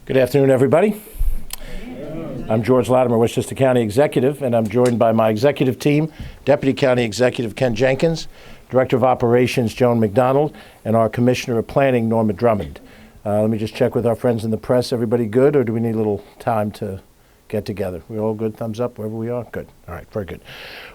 Good afternoon, everybody. I'm George Latimer, Westchester County Executive, and I'm joined by my executive team, Deputy County Executive Ken Jenkins, Director of Operations Joan McDonald, and our Commissioner of Planning, Norma Drummond. Let me just check with our friends in the press. Everybody good, or do we need a little time to get together? We all good? Thumbs up wherever we are? Good. All right, very good.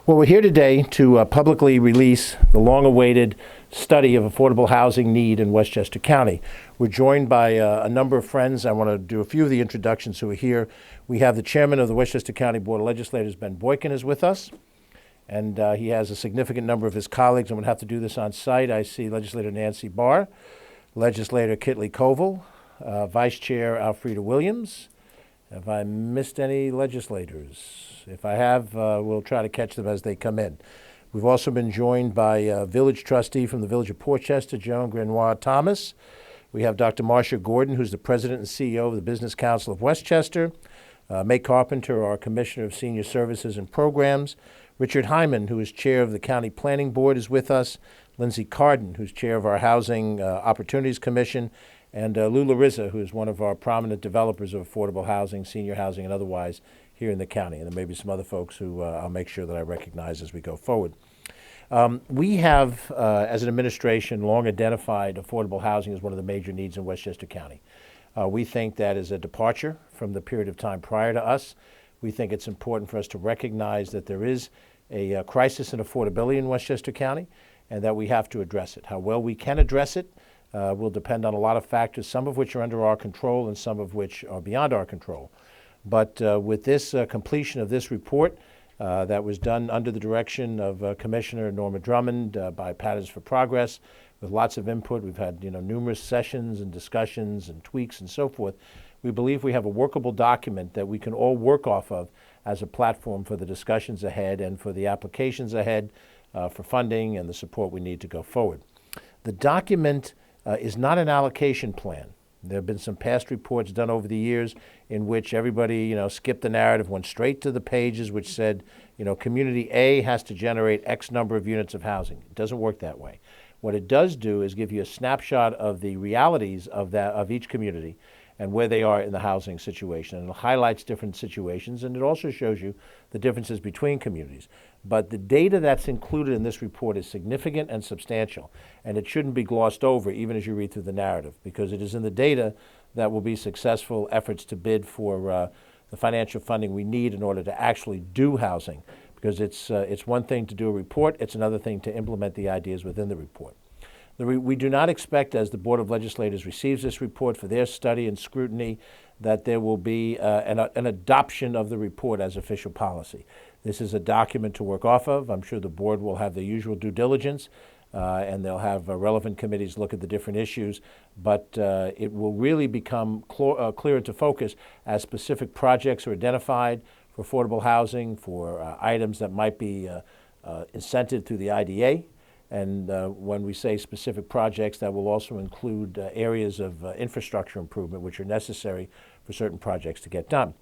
Well, we're here today to publicly release the long-awaited study of affordable housing need in Westchester County. We're joined by a number of friends. I want to do a few of the introductions who are here. We have the chairman of the Westchester County Board of Legislators, Ben Boykin, is with us. And he has a significant number of his colleagues. I'm going to have to do this on site. I see Legislator Nancy Barr, Legislator Kitley Koval, Vice Chair Alfreda Williams. Have I missed any legislators? If I have, we'll try to catch them as they come in. We've also been joined by a village trustee from the village of Portchester, Joan Grenoir Thomas. We have Dr. Marcia Gordon, who's the president and CEO of the Business Council of Westchester. May Carpenter, our Commissioner of Senior Services and Programs. Richard Hyman, who is chair of the County Planning Board, is with us. Lindsay Carden, who's chair of our Housing Opportunities Commission. And Lou Larissa, who is one of our prominent developers of affordable housing, senior housing, and otherwise here in the county. And there may be some other folks who I'll make sure that I recognize as we go forward. We have, as an administration, long identified affordable housing as one of the major needs in Westchester County. We think that is a departure from the period of time prior to us. We think it's important for us to recognize that there is a crisis in affordability in Westchester County and that we have to address it. How well we can address it will depend on a lot of factors, some of which are under our control and some of which are beyond our control. But with this completion of this report that was done under the direction of Commissioner Norma Drummond by Patterns for Progress, with lots of input, we've had numerous sessions and discussions and tweaks and so forth. We believe we have a workable document that we can all work off of as a platform for the discussions ahead and for the applications ahead for funding and the support we need to go forward. The document is not an allocation plan. There have been some past reports done over the years in which everybody, skipped the narrative, went straight to the pages which said, community A has to generate X number of units of housing. It doesn't work that way. What it does do is give you a snapshot of the realities of each community and where they are in the housing situation. And it highlights different situations, and it also shows you the differences between communities. But the data that's included in this report is significant and substantial, and it shouldn't be glossed over even as you read through the narrative, because it is in the data that will be successful efforts to bid for the financial funding we need in order to actually do housing, because it's one thing to do a report, it's another thing to implement the ideas within the report. We do not expect, as the Board of Legislators receives this report for their study and scrutiny, that there will be an adoption of the report as official policy. This is a document to work off of. I'm sure the board will have the usual due diligence, and they'll have relevant committees look at the different issues, but it will really become clearer to focus as specific projects are identified for affordable housing, for items that might be incented through the IDA. And when we say specific projects, that will also include areas of infrastructure improvement which are necessary for certain projects to get done.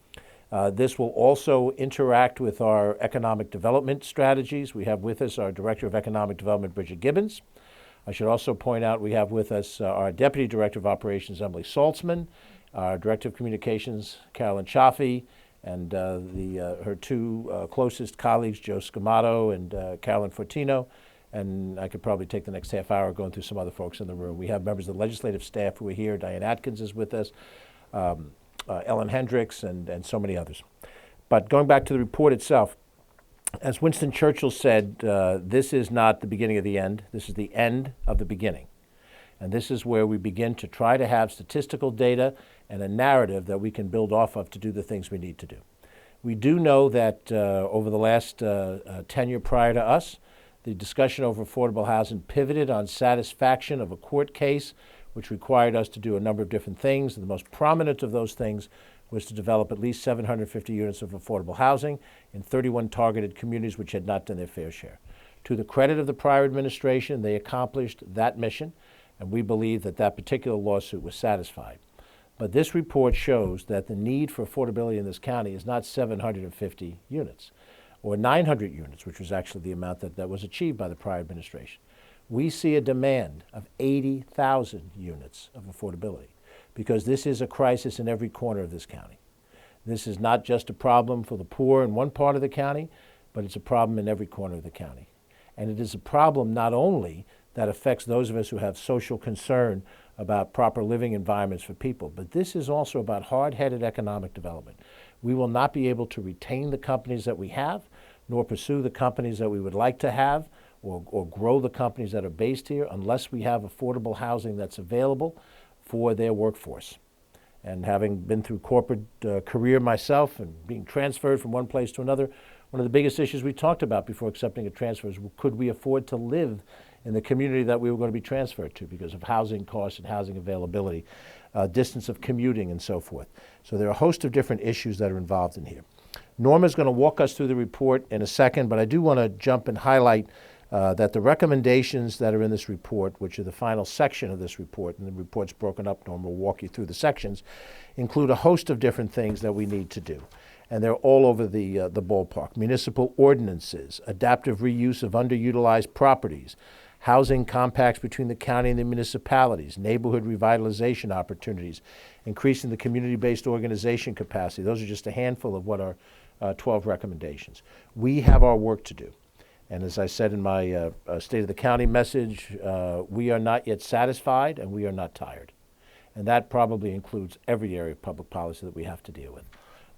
This will also interact with our economic development strategies. We have with us our Director of Economic Development, Bridget Gibbons. I should also point out we have with us our Deputy Director of Operations, Emily Saltzman, our Director of Communications, Carolyn Chaffee, and her two closest colleagues, Joe Scamato and Carolyn Fortino. And I could probably take the next half hour going through some other folks in the room. We have members of the legislative staff who are here. Diane Atkins is with us, Ellen Hendricks, and so many others. But going back to the report itself, as Winston Churchill said, this is not the beginning of the end. This is the end of the beginning. And this is where we begin to try to have statistical data and a narrative that we can build off of to do the things we need to do. We do know that over the last tenure prior to us, the discussion over affordable housing pivoted on satisfaction of a court case, which required us to do a number of different things. And the most prominent of those things was to develop at least 750 units of affordable housing in 31 targeted communities which had not done their fair share. To the credit of the prior administration, they accomplished that mission, and we believe that that particular lawsuit was satisfied. But this report shows that the need for affordability in this county is not 750 units. Or 900 units, which was actually the amount that was achieved by the prior administration. We see a demand of 80,000 units of affordability because this is a crisis in every corner of this county. This is not just a problem for the poor in one part of the county, but it's a problem in every corner of the county. And it is a problem not only that affects those of us who have social concern about proper living environments for people, but this is also about hard-headed economic development. We will not be able to retain the companies that we have, nor pursue the companies that we would like to have, or grow the companies that are based here unless we have affordable housing that's available for their workforce. And having been through corporate career myself and being transferred from one place to another, one of the biggest issues we talked about before accepting a transfer is, could we afford to live in the community that we were going to be transferred to because of housing costs and housing availability, distance of commuting and so forth. So there are a host of different issues that are involved in here. Norma's going to walk us through the report in a second, but I do want to jump and highlight that the recommendations that are in this report, which are the final section of this report, and the report's broken up, Norma will walk you through the sections, include a host of different things that we need to do. And they're all over the ballpark. Municipal ordinances, adaptive reuse of underutilized properties, housing compacts between the county and the municipalities, neighborhood revitalization opportunities, increasing the community-based organization capacity. Those are just a handful of what are 12 recommendations. We have our work to do. And as I said in my State of the County message, we are not yet satisfied and we are not tired. And that probably includes every area of public policy that we have to deal with.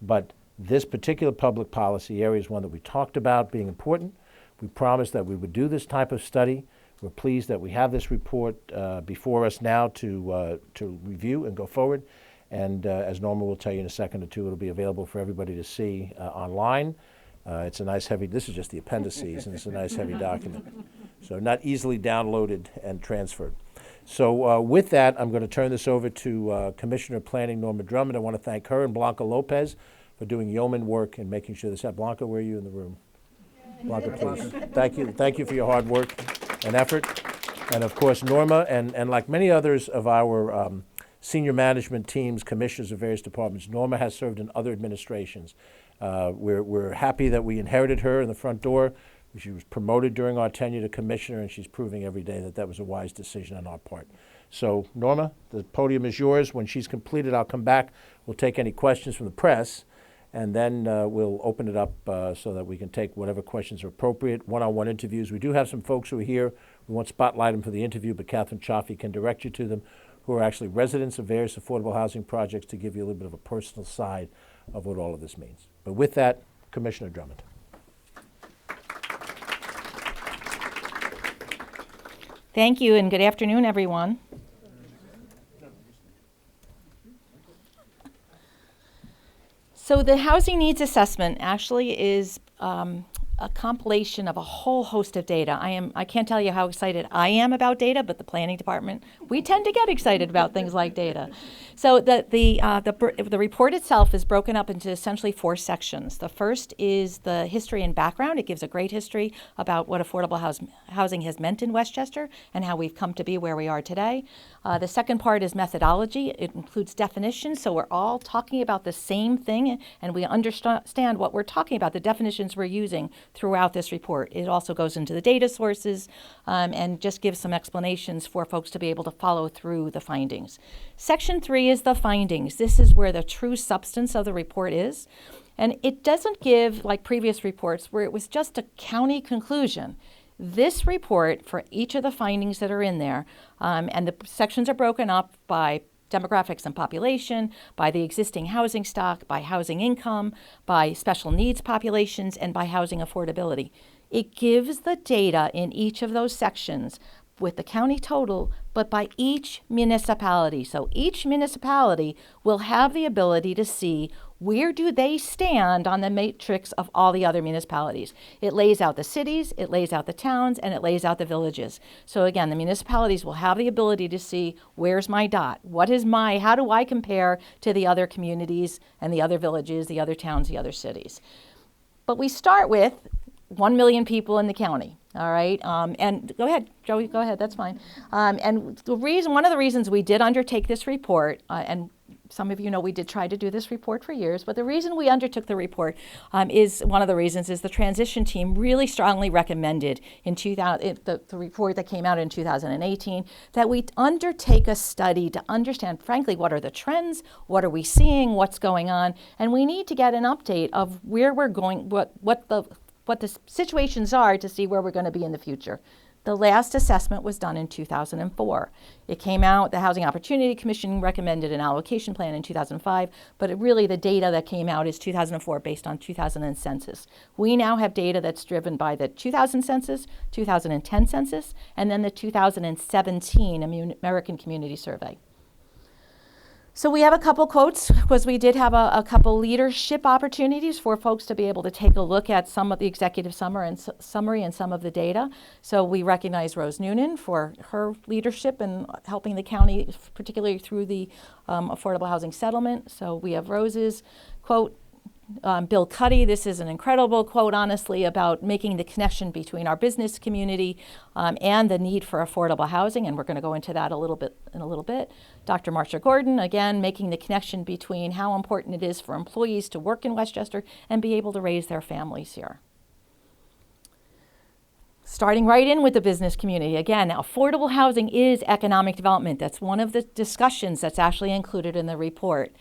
But this particular public policy area is one that we talked about being important. We promised that we would do this type of study. We're pleased that we have this report before us now to review and go forward. And as Norma will tell you in a second or two, it'll be available for everybody to see online. It's a nice heavy, this is just the appendices, and it's a nice heavy document. So not easily downloaded and transferred. So with that, I'm going to turn this over to Commissioner of Planning Norma Drummond. I want to thank her and Blanca Lopez for doing yeoman work and making sure this happened. Blanca, where are you in the room? Blanca, please. Thank you for your hard work and effort. And of course, Norma, and like many others of our senior management teams, commissioners of various departments, Norma has served in other administrations. We're happy that we inherited her in the front door. She was promoted during our tenure to commissioner, and she's proving every day that that was a wise decision on our part. So, Norma, the podium is yours. When she's completed, I'll come back. We'll take any questions from the press, and then we'll open it up so that we can take whatever questions are appropriate. One-on-one interviews. We do have some folks who are here. We won't spotlight them for the interview, but Catherine Chaffee can direct you to them, who are actually residents of various affordable housing projects, to give you a little bit of a personal side of what all of this means. But with that, Commissioner Drummond. Thank you, and good afternoon, everyone. So the housing needs assessment actually is a compilation of a whole host of data. I can't tell you how excited I am about data, but the planning department, we tend to get excited about things like data. So the report itself is broken up into essentially 4 sections. The first is the history and background. It gives a great history about what affordable housing has meant in Westchester and how we've come to be where we are today. The second part is methodology. It includes definitions, so we're all talking about the same thing and we understand what we're talking about, the definitions we're using throughout this report. It also goes into the data sources and just gives some explanations for folks to be able to follow through the findings. Section 3 is the findings. This is where the true substance of the report is. And it doesn't give, like previous reports, where it was just a county conclusion. This report, for each of the findings that are in there, and the sections are broken up by demographics and population, by the existing housing stock, by housing income, by special needs populations, and by housing affordability. It gives the data in each of those sections with the county total, but by each municipality. So each municipality will have the ability to see where do they stand on the matrix of all the other municipalities. It lays out the cities, it lays out the towns, and it lays out the villages. So again, the municipalities will have the ability to see where's my dot, how do I compare to the other communities and the other villages, the other towns, the other cities. But we start with 1 million people in the county. All right, and go ahead, Joey, go ahead, that's fine. And one of the reasons we did undertake this report, and some of you know we did try to do this report for years, but the reason we undertook the report is one of the reasons is the transition team really strongly recommended in the report that came out in 2018 that we undertake a study to understand, frankly, what are the trends, what are we seeing, what's going on, and we need to get an update of where we're going, what the situations are to see where we're going to be in the future. The last assessment was done in 2004. It came out, the Housing Opportunity Commission recommended an allocation plan in 2005, but really the data that came out is 2004 based on 2000 census. We now have data that's driven by the 2000 census, 2010 census, and then the 2017 American Community Survey. So we have a couple quotes because we did have a couple leadership opportunities for folks to be able to take a look at some of the executive summary and some of the data. So we recognize Rose Noonan for her leadership in helping the county, particularly through the affordable housing settlement. So we have Rose's quote. Bill Cuddy, this is an incredible quote, honestly, about making the connection between our business community and the need for affordable housing, and we're going to go into that in a little bit. Dr. Marsha Gordon, again, making the connection between how important it is for employees to work in Westchester and be able to raise their families here. Starting right in with the business community. Again, affordable housing is economic development. That's one of the discussions that's actually included in the report.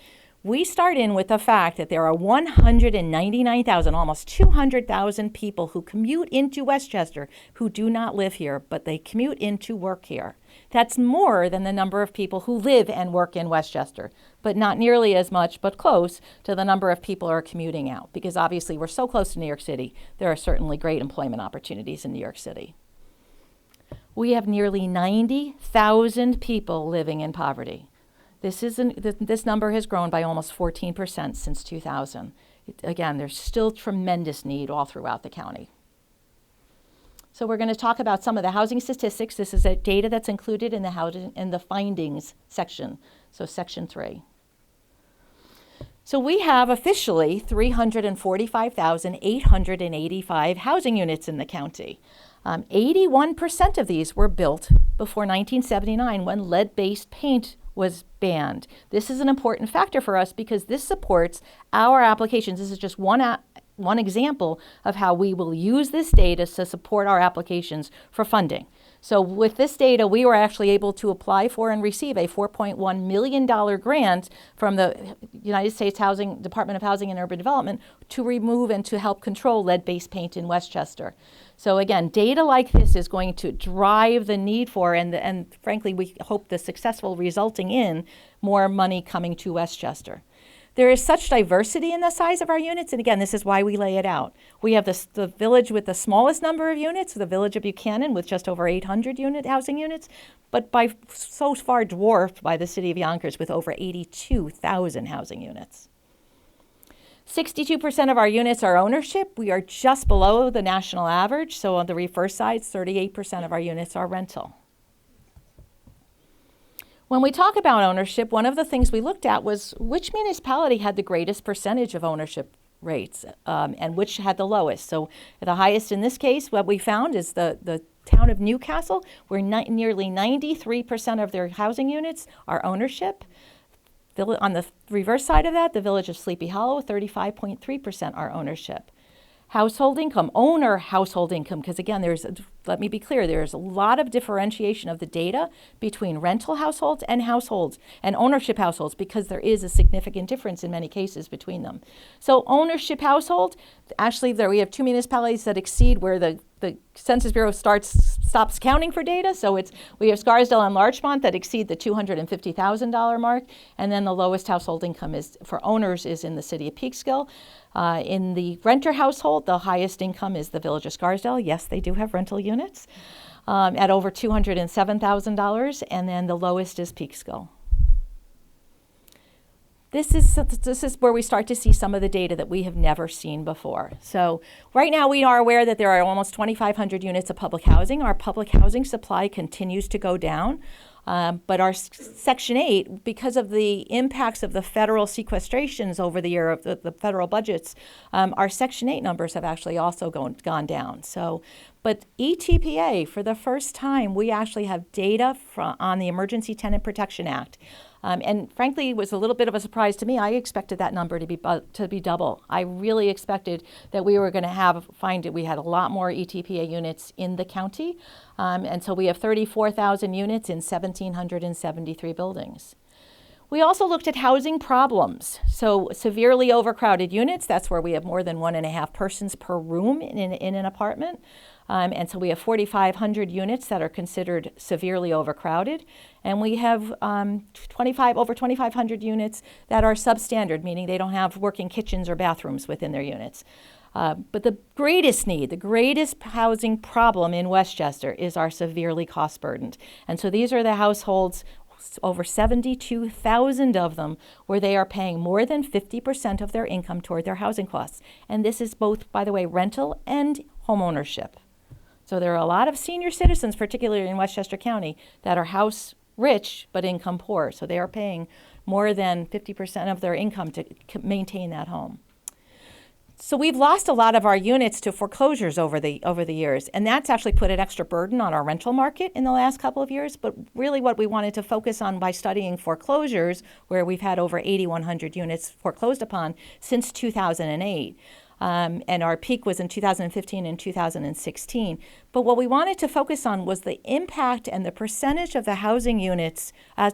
We start in with the fact that there are 199,000, almost 200,000 people who commute into Westchester who do not live here, but they commute in to work here. That's more than the number of people who live and work in Westchester, but not nearly as much, but close to the number of people who are commuting out, because obviously we're so close to New York City. There are certainly great employment opportunities in New York City. We have nearly 90,000 people living in poverty. This number has grown by almost 14% since 2000. Again, there's still tremendous need all throughout the county. So we're going to talk about some of the housing statistics. This is data that's included in the findings section, so section 3. So we have officially 345,885 housing units in the county. 81% of these were built before 1979 when lead-based paint was banned. This is an important factor for us because this supports our applications. This is just one example of how we will use this data to support our applications for funding. So with this data, we were actually able to apply for and receive a $4.1 million grant from the United States Department of Housing and Urban Development to remove and to help control lead-based paint in Westchester. So again, data like this is going to drive the need for, and frankly, we hope the successful resulting in more money coming to Westchester. There is such diversity in the size of our units, and again, this is why we lay it out. We have the village with the smallest number of units, the village of Buchanan with just over 800 housing units, but by so far dwarfed by the city of Yonkers with over 82,000 housing units. 62% of our units are ownership. We are just below the national average, so on the reverse side, 38% of our units are rental. When we talk about ownership, one of the things we looked at was which municipality had the greatest percentage of ownership rates and which had the lowest. So the highest in this case, what we found is the town of Newcastle, where nearly 93% of their housing units are ownership. On the reverse side of that, the village of Sleepy Hollow, 35.3% are ownership. Household income, owner household income, because again, let me be clear, there's a lot of differentiation of the data between rental households and ownership households, because there is a significant difference in many cases between them. So ownership household, actually we have 2 municipalities that exceed where the Census Bureau stops counting for data. So we have Scarsdale and Larchmont that exceed the $250,000 mark, and then the lowest household income for owners is in the city of Peekskill. In the renter household, the highest income is the village of Scarsdale. Yes, they do have rental units at over $207,000, and then the lowest is Peekskill. This is where we start to see some of the data that we have never seen before. So right now we are aware that there are almost 2,500 units of public housing. Our public housing supply continues to go down. But our Section 8, because of the impacts of the federal sequestrations over the year of the federal budgets, our Section 8 numbers have actually also gone down. But ETPA, for the first time, we actually have data on the Emergency Tenant Protection Act. And frankly, it was a little bit of a surprise to me. I expected that number to be double. I really expected that we were going to find that we had a lot more ETPA units in the county. And so we have 34,000 units in 1,773 buildings. We also looked at housing problems. So severely overcrowded units, that's where we have more than 1.5 persons per room in an apartment. And so we have 4,500 units that are considered severely overcrowded. And we have over 2,500 units that are substandard, meaning they don't have working kitchens or bathrooms within their units. But the greatest need, the greatest housing problem in Westchester is our severely cost burdened. And so these are the households, over 72,000 of them, where they are paying more than 50% of their income toward their housing costs. And this is both, by the way, rental and home ownership. So there are a lot of senior citizens, particularly in Westchester County, that are house rich but income poor. So they are paying more than 50% of their income to maintain that home. So we've lost a lot of our units to foreclosures over the years, and that's actually put an extra burden on our rental market in the last couple of years. But really what we wanted to focus on by studying foreclosures, where we've had over 8,100 units foreclosed upon since 2008. And our peak was in 2015 and 2016. But what we wanted to focus on was the impact and the percentage of the housing units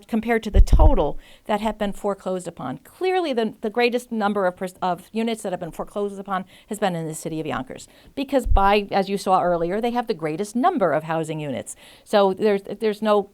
compared to the total that have been foreclosed upon. Clearly, the greatest number of units that have been foreclosed upon has been in the city of Yonkers, because as you saw earlier, they have the greatest number of housing units. So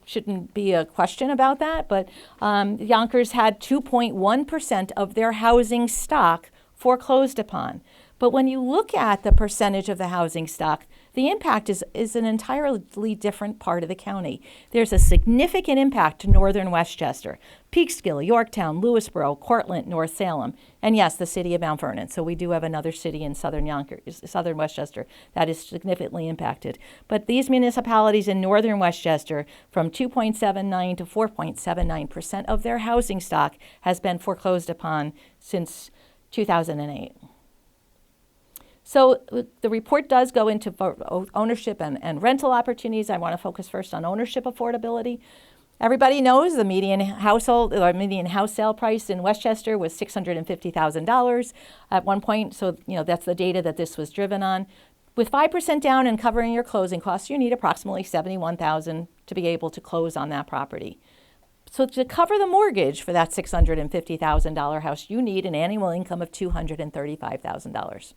shouldn't be a question about that, but Yonkers had 2.1% of their housing stock foreclosed upon. But when you look at the percentage of the housing stock, the impact is an entirely different part of the county. There's a significant impact to northern Westchester, Peekskill, Yorktown, Lewisboro, Cortland, North Salem, and yes, the city of Mount Vernon. So we do have another city in southern Westchester that is significantly impacted. But these municipalities in northern Westchester, from 2.79 to 4.79% of their housing stock has been foreclosed upon since 2008. So the report does go into ownership and rental opportunities. I want to focus first on ownership affordability. Everybody knows the median house sale price in Westchester was $650,000 at one point. So that's the data that this was driven on. With 5% down and covering your closing costs, you need approximately $71,000 to be able to close on that property. So to cover the mortgage for that $650,000 house, you need an annual income of $235,000.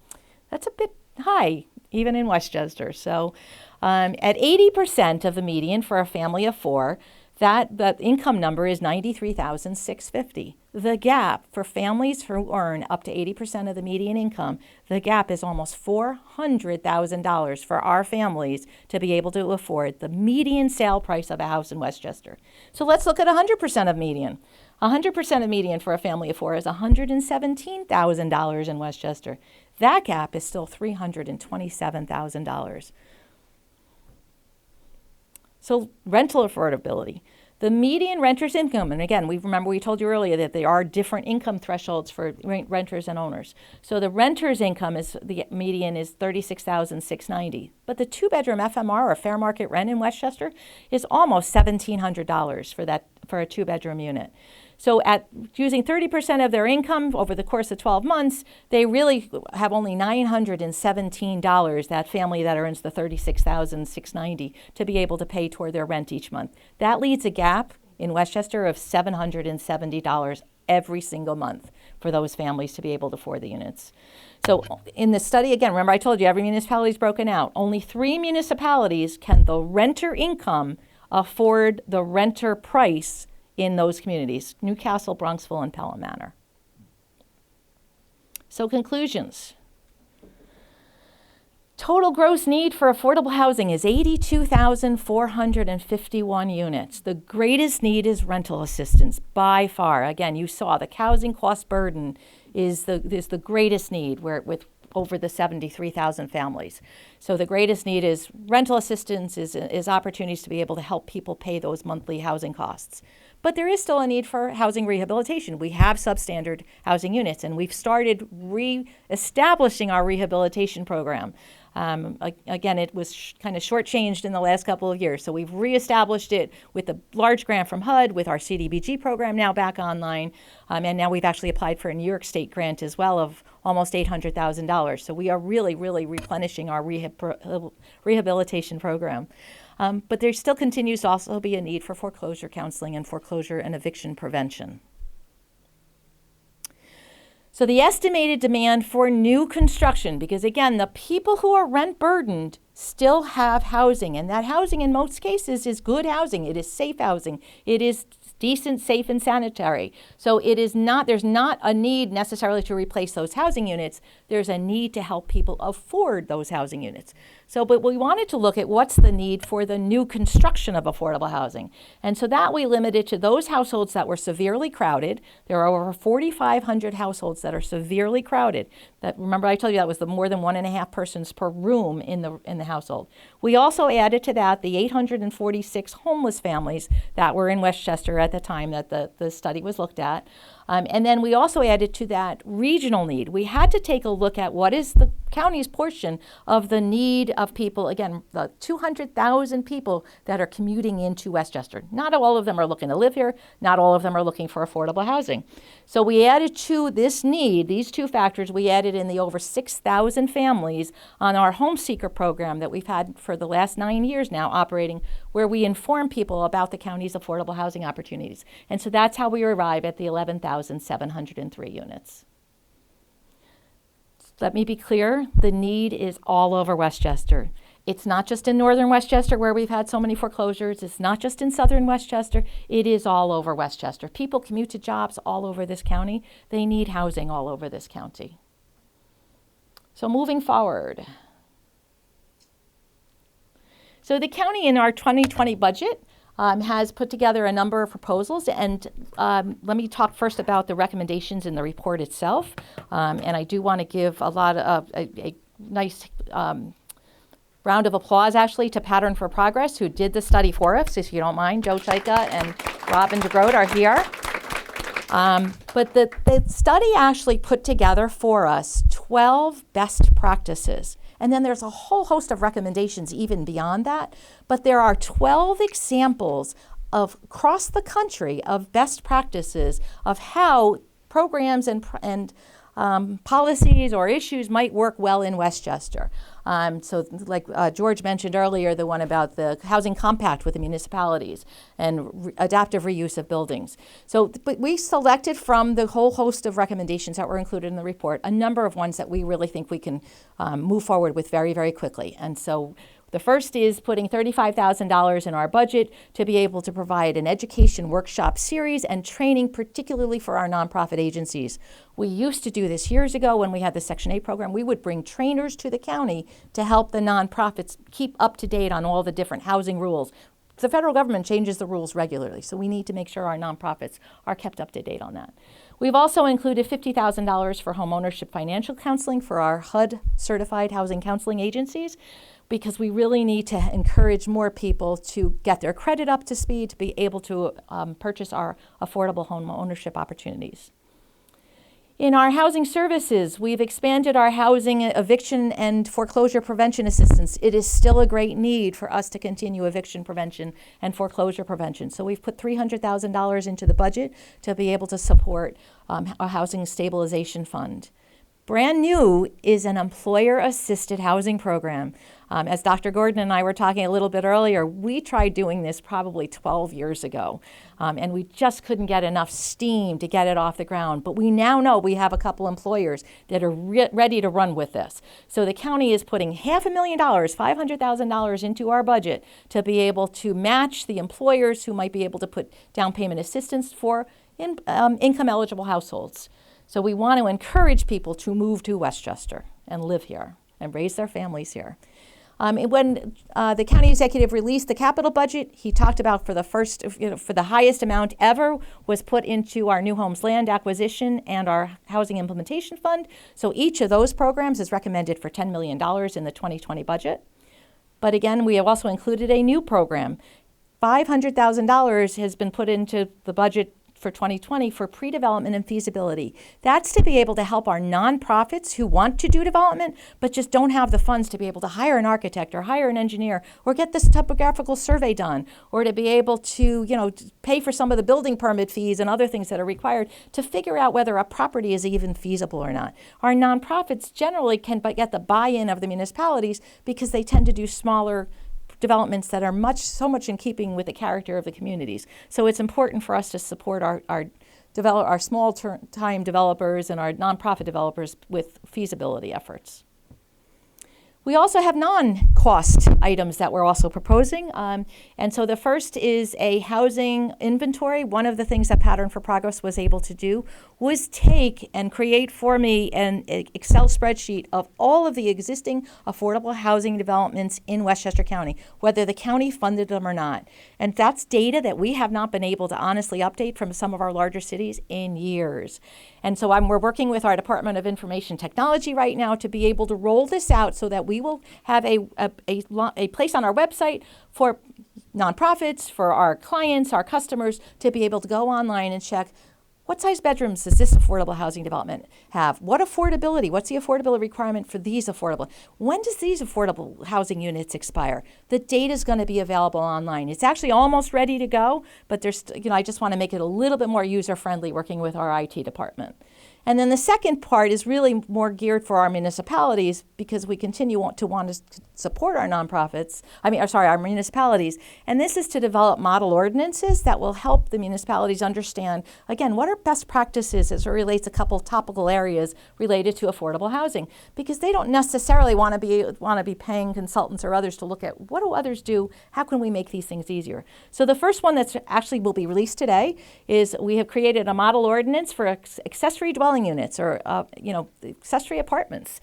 That's a bit high, even in Westchester. So at 80% of the median for a family of four, that income number is $93,650. The gap for families who earn up to 80% of the median income, the gap is almost $400,000 for our families to be able to afford the median sale price of a house in Westchester. So let's look at 100% of median. 100% of median for a family of four is $117,000 in Westchester. That gap is still $327,000. So rental affordability. The median renter's income, and again, we told you earlier that there are different income thresholds for renters and owners. So the renter's income the median is $36,690, but the 2-bedroom FMR or fair market rent in Westchester is almost $1,700 for a 2-bedroom unit. So at using 30% of their income over the course of 12 months, they really have only $917, that family that earns the $36,690, to be able to pay toward their rent each month. That leaves a gap in Westchester of $770 every single month for those families to be able to afford the units. So in the study, again, remember I told you every municipality is broken out. Only 3 municipalities can the renter income afford the renter price in those communities: Newcastle, Bronxville, and Pelham Manor. So conclusions. Total gross need for affordable housing is 82,451 units. The greatest need is rental assistance by far. Again, you saw the housing cost burden is the greatest need, with over the 73,000 families. So the greatest need is rental assistance, is opportunities to be able to help people pay those monthly housing costs. But there is still a need for housing rehabilitation. We have substandard housing units, and we've started re-establishing our rehabilitation program. Again, it was kind of shortchanged in the last couple of years. So we've reestablished it with a large grant from HUD, with our CDBG program now back online. And now we've actually applied for a New York State grant as well of almost $800,000. So we are really, really replenishing our rehabilitation program. But there still continues to also be a need for foreclosure counseling and foreclosure and eviction prevention. So the estimated demand for new construction, because again, the people who are rent burdened still have housing, and that housing in most cases is good housing. It is safe housing. It is decent, safe, and sanitary. So it is not, there's not a need necessarily to replace those housing units. There's a need to help people afford those housing units. So, but we wanted to look at what's the need for the new construction of affordable housing. And so that we limited to those households that were severely crowded. There are over 4,500 households that are severely crowded. That, remember I told you that was the more than 1.5 persons per room in the household. We also added to that the 846 homeless families that were in Westchester at the time that the study was looked at. And then we also added to that regional need. We had to take a look at what is the county's portion of the need of people, again, the 200,000 people that are commuting into Westchester. Not all of them are looking to live here. Not all of them are looking for affordable housing. So we added to this need, these two factors, we added in the over 6,000 families on our home seeker program that we've had for the last 9 years now operating, where we inform people about the county's affordable housing opportunities. And so that's how we arrive at the 11,703 units. Let me be clear, the need is all over Westchester. It's not just in northern Westchester where we've had so many foreclosures. It's not just in southern Westchester. It is all over Westchester. People commute to jobs all over this county. They need housing all over this county. So moving forward. So the county in our 2020 budget has put together a number of proposals, and let me talk first about the recommendations in the report itself. And I do want to give a lot of a nice round of applause, actually, to Pattern for Progress, who did the study for us, if you don't mind. Joe Chaika and Robin DeGroat are here. But the study actually put together for us 12 best practices. And then there's a whole host of recommendations even beyond that. But there are 12 examples of across the country of best practices of how programs and policies or issues might work well in Westchester. So like George mentioned earlier, the one about the housing compact with the municipalities and adaptive reuse of buildings. So but we selected from the whole host of recommendations that were included in the report, a number of ones that we really think we can move forward with very, very quickly. And so the first is putting $35,000 in our budget to be able to provide an education workshop series and training, particularly for our nonprofit agencies. We used to do this years ago when we had the Section 8 program. We would bring trainers to the county to help the nonprofits keep up to date on all the different housing rules. The federal government changes the rules regularly, so we need to make sure our nonprofits are kept up to date on that. We've also included $50,000 for homeownership financial counseling for our HUD-certified housing counseling agencies, because we really need to encourage more people to get their credit up to speed to be able to purchase our affordable home ownership opportunities. In our housing services, we've expanded our housing eviction and foreclosure prevention assistance. It is still a great need for us to continue eviction prevention and foreclosure prevention. So we've put $300,000 into the budget to be able to support a housing stabilization fund. Brand new is an employer-assisted housing program. As Dr. Gordon and I were talking a little bit earlier, we tried doing this probably 12 years ago, and we just couldn't get enough steam to get it off the ground. But we now know we have a couple employers that are ready to run with this. So the county is putting $500,000, $500,000 into our budget to be able to match the employers who might be able to put down payment assistance for income-eligible households. So we want to encourage people to move to Westchester and live here and raise their families here. When the county executive released the capital budget, he talked about for the highest amount ever was put into our new homes land acquisition and our housing implementation fund. So each of those programs is recommended for $10 million in the 2020 budget. But again, we have also included a new program. $500,000 has been put into the budget for 2020 for pre-development and feasibility. That's to be able to help our nonprofits who want to do development but just don't have the funds to be able to hire an architect or hire an engineer or get this topographical survey done, or to be able to, pay for some of the building permit fees and other things that are required to figure out whether a property is even feasible or not. Our nonprofits generally can get the buy-in of the municipalities because they tend to do smaller developments that are so much in keeping with the character of the communities. So it's important for us to support our small-time developers and our nonprofit developers with feasibility efforts. We also have non-cost items that we're also proposing. And so the first is a housing inventory. One of the things that Pattern for Progress was able to do was take and create for me an Excel spreadsheet of all of the existing affordable housing developments in Westchester County, whether the county funded them or not. And that's data that we have not been able to honestly update from some of our larger cities in years. And so we're working with our Department of Information Technology right now to be able to roll this out so that we will have a place on our website for nonprofits, for our clients, our customers, to be able to go online and check what size bedrooms does this affordable housing development have? What's the affordability requirement for these affordable? When does these affordable housing units expire? The data is going to be available online. It's actually almost ready to go, but I just want to make it a little bit more user-friendly working with our IT department. And then the second part is really more geared for our municipalities because we continue to want to support our our municipalities. And this is to develop model ordinances that will help the municipalities understand, again, what are best practices as it relates to a couple of topical areas related to affordable housing. Because they don't necessarily want to be paying consultants or others to look at what do others do, how can we make these things easier. So the first one that's actually will be released today is we have created a model ordinance for accessory dwelling units or accessory apartments.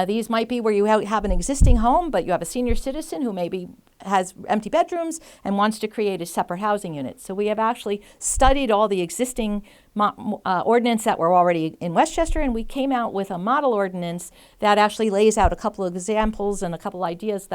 These might be where you have an existing home, but you have a senior citizen who maybe has empty bedrooms and wants to create a separate housing unit. So we have actually studied all the existing ordinance that were already in Westchester, and we came out with a model ordinance that actually lays out a couple of examples and a couple ideas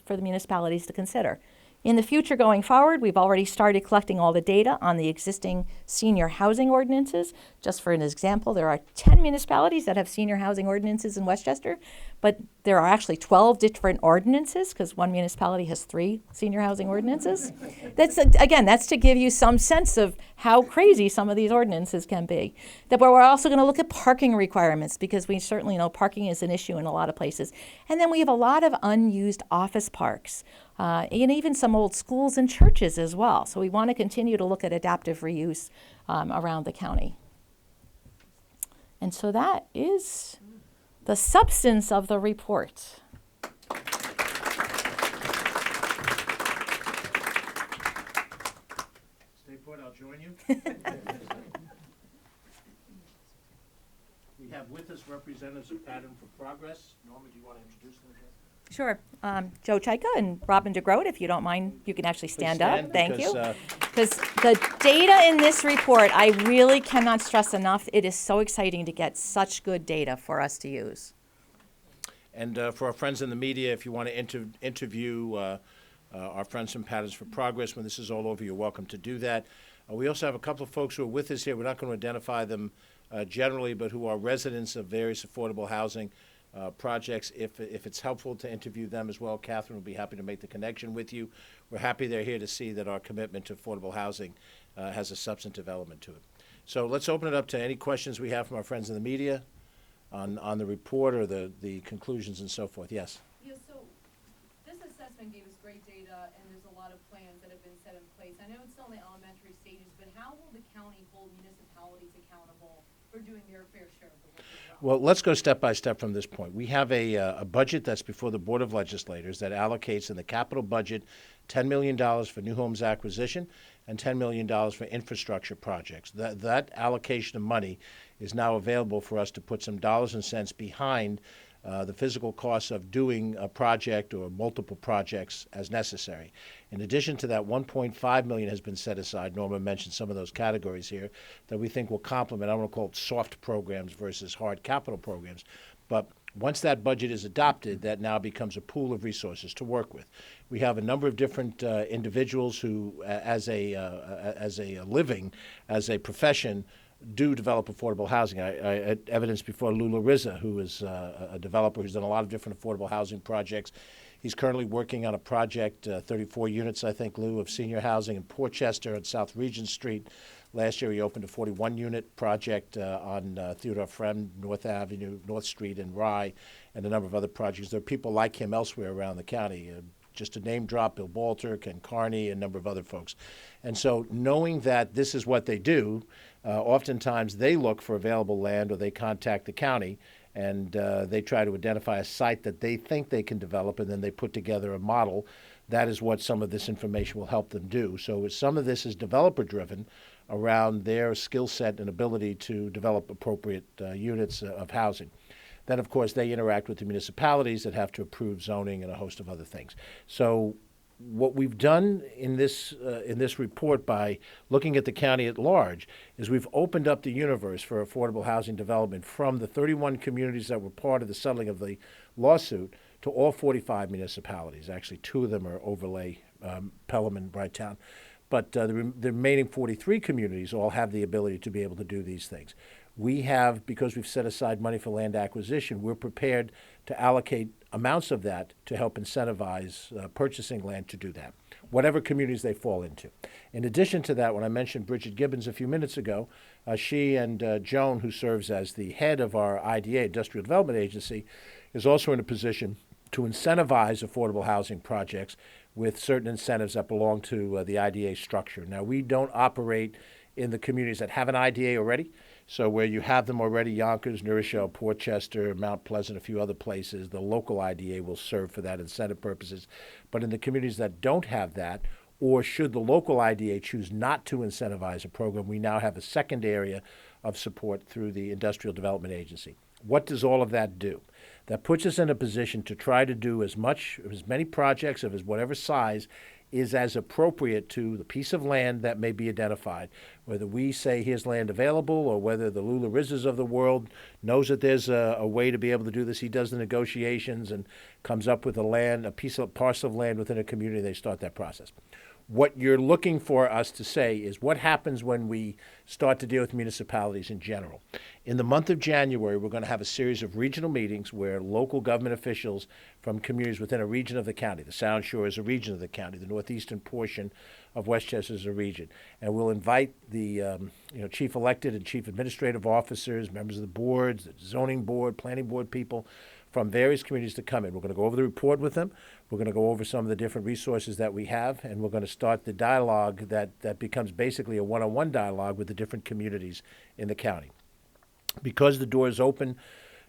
for the municipalities to consider. In the future going forward, we've already started collecting all the data on the existing senior housing ordinances. Just for an example, there are 10 municipalities that have senior housing ordinances in Westchester, but there are actually 12 different ordinances because one municipality has 3 senior housing ordinances. That's to give you some sense of how crazy some of these ordinances can be. But we're also going to look at parking requirements because we certainly know parking is an issue in a lot of places. And then we have a lot of unused office parks. And even some old schools and churches as well. So we want to continue to look at adaptive reuse around the county. And so that is the substance of the report. Stay put, I'll join you. We have with us representatives of Pattern for Progress. Norma, do you want to introduce them again? Sure. Joe Chaika and Robin DeGroat, if you don't mind, you can actually stand up. Thank you. Because the data in this report, I really cannot stress enough. It is so exciting to get such good data for us to use. And for our friends in the media, if you want to interview our friends from Patterns for Progress, when this is all over, you're welcome to do that. We also have a couple of folks who are with us here. We're not going to identify them generally, but who are residents of various affordable housing projects. If it's helpful to interview them as well, Catherine will be happy to make the connection with you. We're happy they're here to see that our commitment to affordable housing has a substantive element to it. So let's open it up to any questions we have from our friends in the media on the report or the conclusions and so forth. Yes? Yeah, so this assessment gave us great data, and there's a lot of plans that have been set in place. I know it's still in the elementary stages, but how will the county hold municipalities accountable for doing their fair share of the work as well? Well, let's go step by step from this point. We have a budget that's before the Board of Legislators that allocates in the capital budget $10 million for new homes acquisition and $10 million for infrastructure projects. That allocation of money is now available for us to put some dollars and cents behind the physical costs of doing a project or multiple projects as necessary. In addition to that, $1.5 million has been set aside. Norma mentioned some of those categories here that we think will complement, I don't want to call it soft programs versus hard capital programs, but Once that budget is adopted, that now becomes a pool of resources to work with. We have a number of different individuals who, as a living, as a profession, do develop affordable housing. I evidenced before Lula Rizza, who is a developer who's done a lot of different affordable housing projects. He's currently working on a project, 34 units, I think, Lou, of senior housing in Portchester on South Regent Street. Last year, he opened a 41-unit project on Theodore Fremd, North Avenue, North Street, and Rye, and a number of other projects. There are people like him elsewhere around the county. Just to name drop, Bill Balter, Ken Carney, and a number of other folks. And so knowing that this is what they do, oftentimes they look for available land or they contact the county and they try to identify a site that they think they can develop, and then they put together a model. That is what some of this information will help them do. So some of this is developer-driven around their skill set and ability to develop appropriate units of housing. Then, of course, they interact with the municipalities that have to approve zoning and a host of other things. So what we've done in this report by looking at the county at large is we've opened up the universe for affordable housing development from the 31 communities that were part of the settling of the lawsuit to all 45 municipalities. Actually, 2 of them are overlay, Pelham and Brighttown. But the remaining 43 communities all have the ability to be able to do these things. We have, because we've set aside money for land acquisition, we're prepared to allocate amounts of that to help incentivize purchasing land to do that, whatever communities they fall into. In addition to that, when I mentioned Bridget Gibbons a few minutes ago, she and Joan, who serves as the head of our IDA, Industrial Development Agency, is also in a position to incentivize affordable housing projects with certain incentives that belong to the IDA structure. Now, we don't operate in the communities that have an IDA already. So where you have them already, Yonkers, New Rochelle, Portchester, Mount Pleasant, a few other places, the local IDA will serve for that incentive purposes. But in the communities that don't have that, or should the local IDA choose not to incentivize a program, we now have a second area of support through the Industrial Development Agency. What does all of that do? That puts us in a position to try to do as many projects of whatever size is as appropriate to the piece of land that may be identified. Whether we say here's land available or whether the Lula Rizzas of the world knows that there's a way to be able to do this, he does the negotiations and comes up with a parcel of land within a community, they start that process. What you're looking for us to say is what happens when we start to deal with municipalities in general. In the month of January, we're going to have a series of regional meetings where local government officials from communities within a region of the county, the Sound Shore is a region of the county, the northeastern portion of Westchester is a region, and we'll invite the chief elected and chief administrative officers, members of the boards, the zoning board, planning board people from various communities to come in. We're going to go over the report with them. We're going to go over some of the different resources that we have, and we're going to start the dialogue that becomes basically a one-on-one dialogue with the different communities in the county. Because the door is open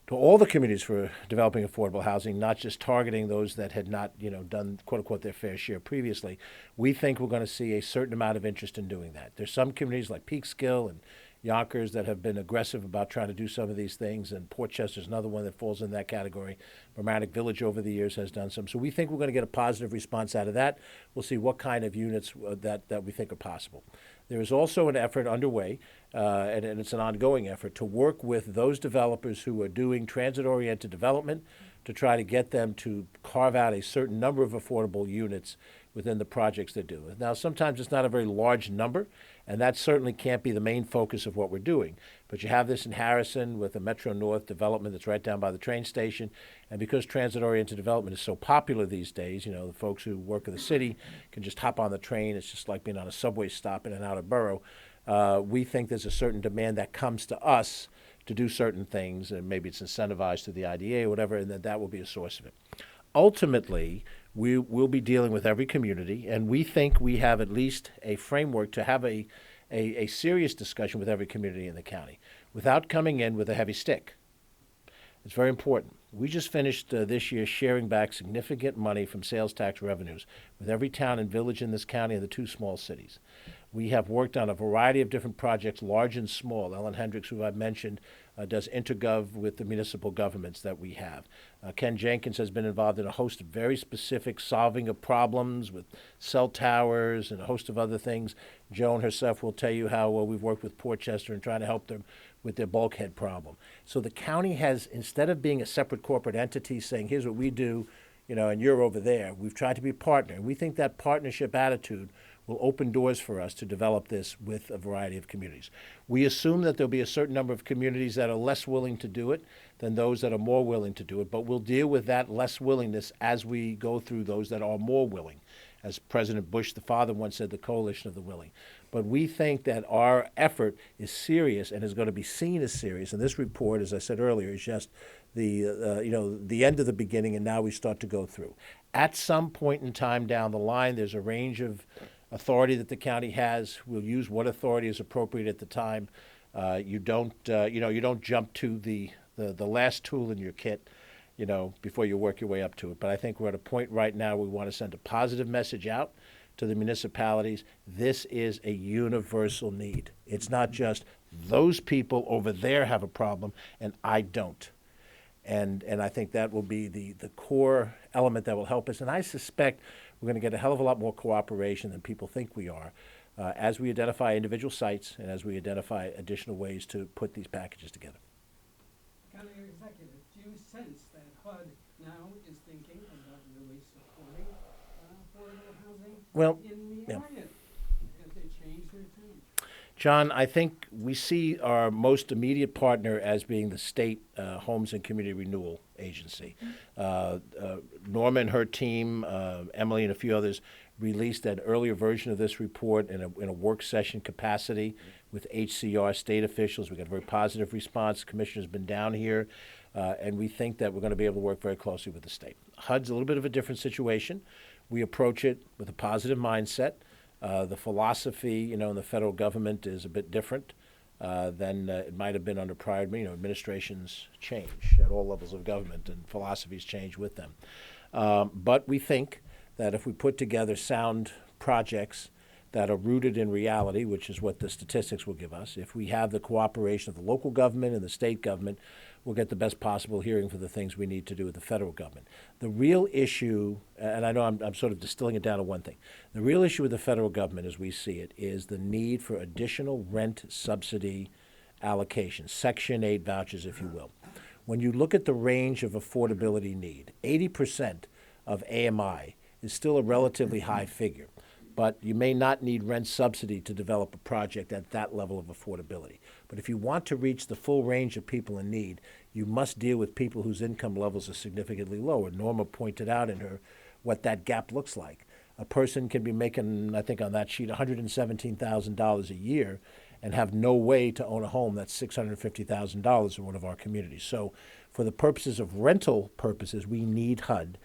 to all the communities for developing affordable housing, not just targeting those that had not, done quote-unquote their fair share previously, we think we're going to see a certain amount of interest in doing that. There's some communities like Peekskill and Yonkers that have been aggressive about trying to do some of these things, and Portchester's another one that falls in that category. Romantic Village over the years has done some. So we think we're going to get a positive response out of that. We'll see what kind of units that we think are possible. There is also an effort underway, and it's an ongoing effort, to work with those developers who are doing transit-oriented development to try to get them to carve out a certain number of affordable units within the projects they do. Now, sometimes it's not a very large number, and that certainly can't be the main focus of what we're doing. But you have this in Harrison with the Metro North development that's right down by the train station, and because transit-oriented development is so popular these days, the folks who work in the city can just hop on the train. It's just like being on a subway stop in and out of borough. We think there's a certain demand that comes to us to do certain things, and maybe it's incentivized through the IDA or whatever, and that will be a source of it. Ultimately, we will be dealing with every community, and we think we have at least a framework to have a serious discussion with every community in the county without coming in with a heavy stick. It's very important. We just finished this year sharing back significant money from sales tax revenues with every town and village in this county and the 2 small cities. We have worked on a variety of different projects, large and small. Ellen Hendricks, who I've mentioned, does intergov with the municipal governments that we have. Ken Jenkins has been involved in a host of very specific solving of problems with cell towers and a host of other things. Joan herself will tell you how we've worked with Portchester and trying to help them with their bulkhead problem. So the county has, instead of being a separate corporate entity saying, here's what we do, and you're over there, we've tried to be a partner. And we think that partnership attitude will open doors for us to develop this with a variety of communities. We assume that there'll be a certain number of communities that are less willing to do it than those that are more willing to do it, but we'll deal with that less willingness as we go through those that are more willing. As President Bush, the father, once said, the coalition of the willing. But we think that our effort is serious and is going to be seen as serious. And this report, as I said earlier, is just the end of the beginning, and now we start to go through. At some point in time down the line, there's a range of authority that the county has. We'll use what authority is appropriate at the time. You don't jump to the last tool in your kit, before you work your way up to it. But I think we're at a point right now where we want to send a positive message out to the municipalities. This is a universal need. It's not just those people over there have a problem and I don't. And I think that will be the core element that will help us. And I suspect we're going to get a hell of a lot more cooperation than people think we are as we identify individual sites and as we identify additional ways to put these packages together. County Executive, do you sense that HUD now is thinking about really supporting affordable housing in the area? Have they changed their tune? John, I think we see our most immediate partner as being the state Homes and Community Renewal Agency. Norma and her team, Emily and a few others, released an earlier version of this report in a work session capacity with HCR state officials. We got a very positive response. The commissioner's been down here, and we think that we're going to be able to work very closely with the state. HUD's a little bit of a different situation. We approach it with a positive mindset. The philosophy, in the federal government is a bit different than it might have been under prior, administrations change at all levels of government, and philosophies change with them. But we think that if we put together sound projects that are rooted in reality, which is what the statistics will give us, if we have the cooperation of the local government and the state government, we'll get the best possible hearing for the things we need to do with the federal government. The real issue, and I know I'm sort of distilling it down to one thing, the real issue with the federal government as we see it is the need for additional rent subsidy allocation, Section 8 vouchers, if you will. When you look at the range of affordability need, 80% of AMI is still a relatively high figure, but you may not need rent subsidy to develop a project at that level of affordability. But if you want to reach the full range of people in need, you must deal with people whose income levels are significantly lower. Norma pointed out in her what that gap looks like. A person can be making, I think on that sheet, $117,000 a year and have no way to own a home that's $650,000 in one of our communities. So for the purposes of rental purposes, we need HUD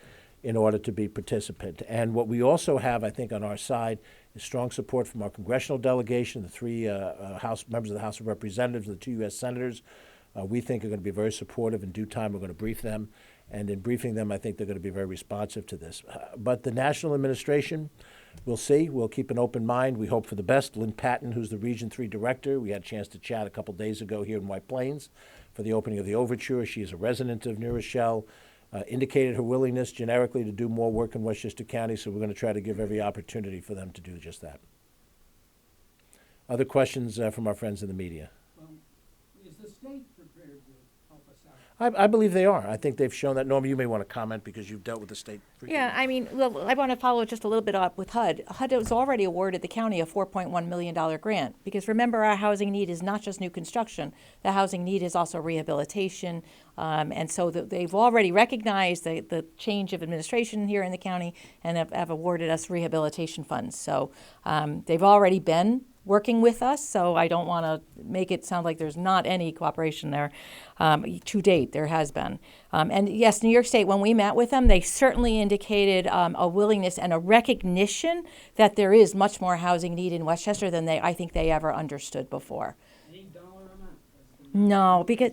in order to be participant. And what we also have, I think, on our side is strong support from our congressional delegation, the three House members of the House of Representatives, the 2 U.S. senators. We think are going to be very supportive. In due time, we're going to brief them. And in briefing them, I think they're going to be very responsive to this. But the national administration, we'll see. We'll keep an open mind. We hope for the best. Lynn Patton, who's the Region 3 director, we had a chance to chat a couple days ago here in White Plains for the opening of the Overture. She is a resident of New Rochelle. Indicated her willingness generically to do more work in Westchester County, so we're going to try to give every opportunity for them to do just that. Other questions from our friends in the media? Well, is the state prepared to help us out? I believe they are. I think they've shown that. Norma, you may want to comment because you've dealt with the state frequently. Yeah, I mean, well, I want to follow just a little bit up with HUD. HUD has already awarded the county a $4.1 million grant because remember, our housing need is not just new construction. The housing need is also rehabilitation. And so they've already recognized the change of administration here in the county and have awarded us rehabilitation funds. So they've already been working with us, so I don't want to make it sound like there's not any cooperation there. To date, there has been. And yes, New York State, when we met with them, they certainly indicated a willingness and a recognition that there is much more housing need in Westchester than I think they ever understood before. Any dollar amount? No, because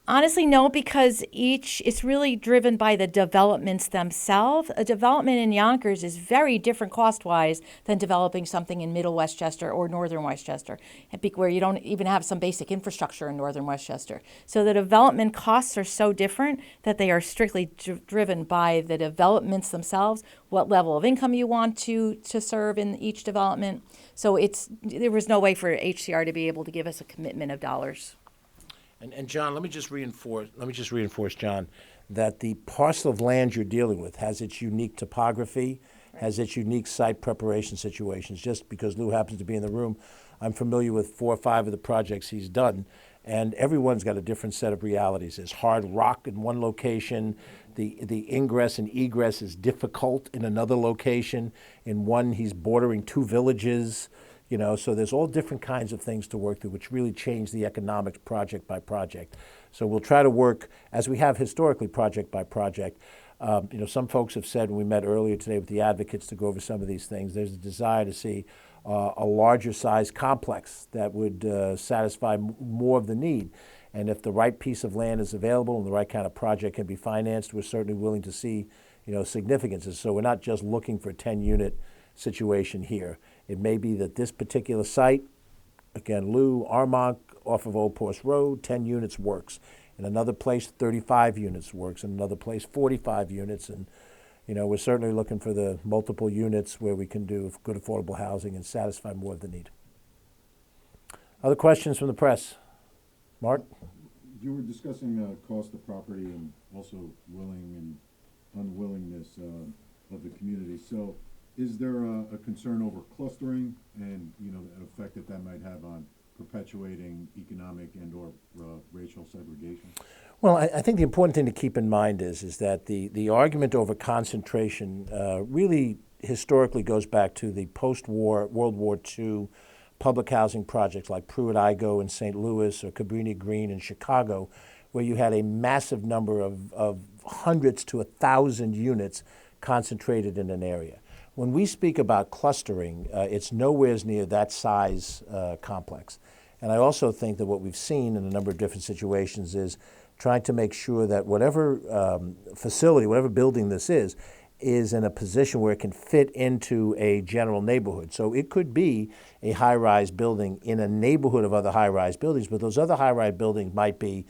Honestly, no, because it's really driven by the developments themselves. A development in Yonkers is very different cost-wise than developing something in Middle Westchester or Northern Westchester, where you don't even have some basic infrastructure in Northern Westchester. So the development costs are so different that they are strictly driven by the developments themselves, what level of income you want to serve in each development. So there was no way for HCR to be able to give us a commitment of dollars. And John, let me just reinforce, John, that the parcel of land you're dealing with has its unique topography, has its unique site preparation situations. Just because Lou happens to be in the room, I'm familiar with 4 or 5 of the projects he's done, and everyone's got a different set of realities. There's hard rock in one location, the ingress and egress is difficult in another location. In one, he's bordering 2 villages. So there's all different kinds of things to work through, which really change the economics project by project. So we'll try to work, as we have historically, project by project. Some folks have said, when we met earlier today with the advocates to go over some of these things, there's a desire to see a larger size complex that would satisfy more of the need. And if the right piece of land is available and the right kind of project can be financed, we're certainly willing to see, significances. So we're not just looking for a 10-unit situation here. It may be that this particular site, again, Lou, Armonk, off of Old Post Road, 10 units works. In another place, 35 units works. In another place, 45 units. And, we're certainly looking for the multiple units where we can do good affordable housing and satisfy more of the need. Other questions from the press? Mark? You were discussing cost of property and also willing and unwillingness of the community. So is there a concern over clustering and, the effect that might have on perpetuating economic and or racial segregation? Well, I think the important thing to keep in mind is that the argument over concentration really historically goes back to the post-war, World War II public housing projects like Pruitt-Igoe in St. Louis or Cabrini Green in Chicago, where you had a massive number of hundreds to 1,000 units concentrated in an area. When we speak about clustering, it's nowhere near that size complex. And I also think that what we've seen in a number of different situations is trying to make sure that whatever facility, whatever building this is in a position where it can fit into a general neighborhood. So it could be a high-rise building in a neighborhood of other high-rise buildings, but those other high-rise buildings might be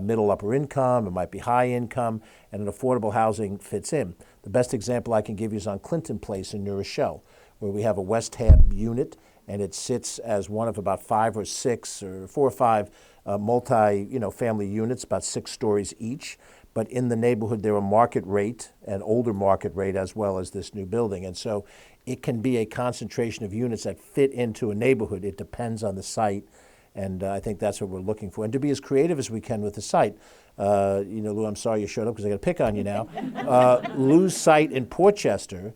middle upper income, it might be high income, and an affordable housing fits in. The best example I can give you is on Clinton Place in New Rochelle, where we have a West Hab unit, and it sits as one of about 5 or 6 or 4 or 5 family units, about 6 stories each. But in the neighborhood, they're a market rate, an older market rate, as well as this new building. And so it can be a concentration of units that fit into a neighborhood. It depends on the site. And I think that's what we're looking for. And to be as creative as we can with the site. Lou, I'm sorry you showed up because I got to pick on you now. Lou's site in Portchester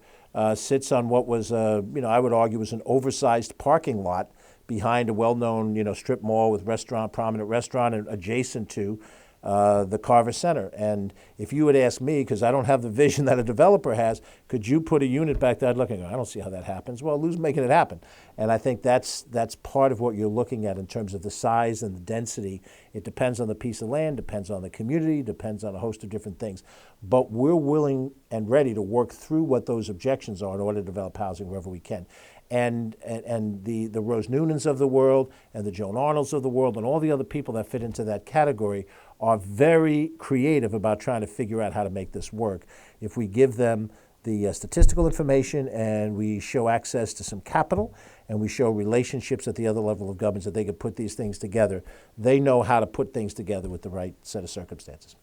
sits on what was, I would argue was an oversized parking lot behind a well-known, strip mall with prominent restaurant, and adjacent to the Carver Center. And if you would ask me, because I don't have the vision that a developer has, could you put a unit back there? I'd look and go, I don't see how that happens. Well, Lou's making it happen. And I think that's part of what you're looking at in terms of the size and the density. It depends on the piece of land, depends on the community, depends on a host of different things. But we're willing and ready to work through what those objections are in order to develop housing wherever we can. And the Rose Noonans of the world and the Joan Arnolds of the world and all the other people that fit into that category are very creative about trying to figure out how to make this work. If we give them the statistical information and we show access to some capital and we show relationships at the other level of government that they can put these things together, they know how to put things together with the right set of circumstances.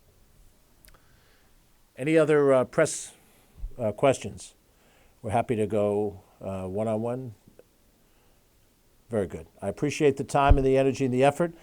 Any other press questions? We're happy to go one-on-one. Very good. I appreciate the time and the energy and the effort.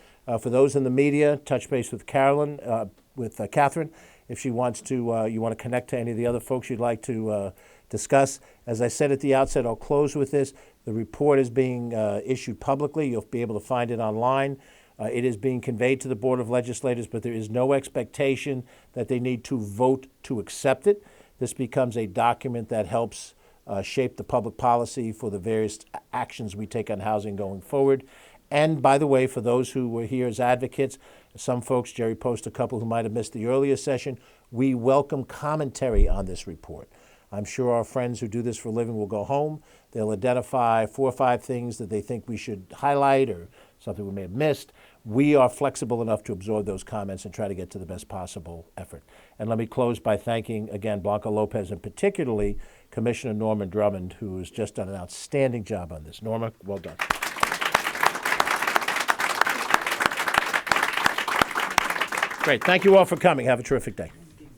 For those in the media, touch base with Catherine, if she wants to, you want to connect to any of the other folks you'd like to discuss. As I said at the outset, I'll close with this. The report is being issued publicly. You'll be able to find it online. It is being conveyed to the Board of Legislators, but there is no expectation that they need to vote to accept it. This becomes a document that helps shape the public policy for the various actions we take on housing going forward. And by the way, for those who were here as advocates, Some folks, Jerry posted a couple who might have missed the earlier session. We welcome commentary on this report. I'm sure our friends who do this for a living will go home. They'll identify 4 or 5 things that they think we should highlight or something we may have missed. We are flexible enough to absorb those comments and try to get to the best possible effort. And let me close by thanking, again, Blanca Lopez and particularly Commissioner Norman Drummond, who has just done an outstanding job on this. Norma, well done. Great. Thank you all for coming. Have a terrific day.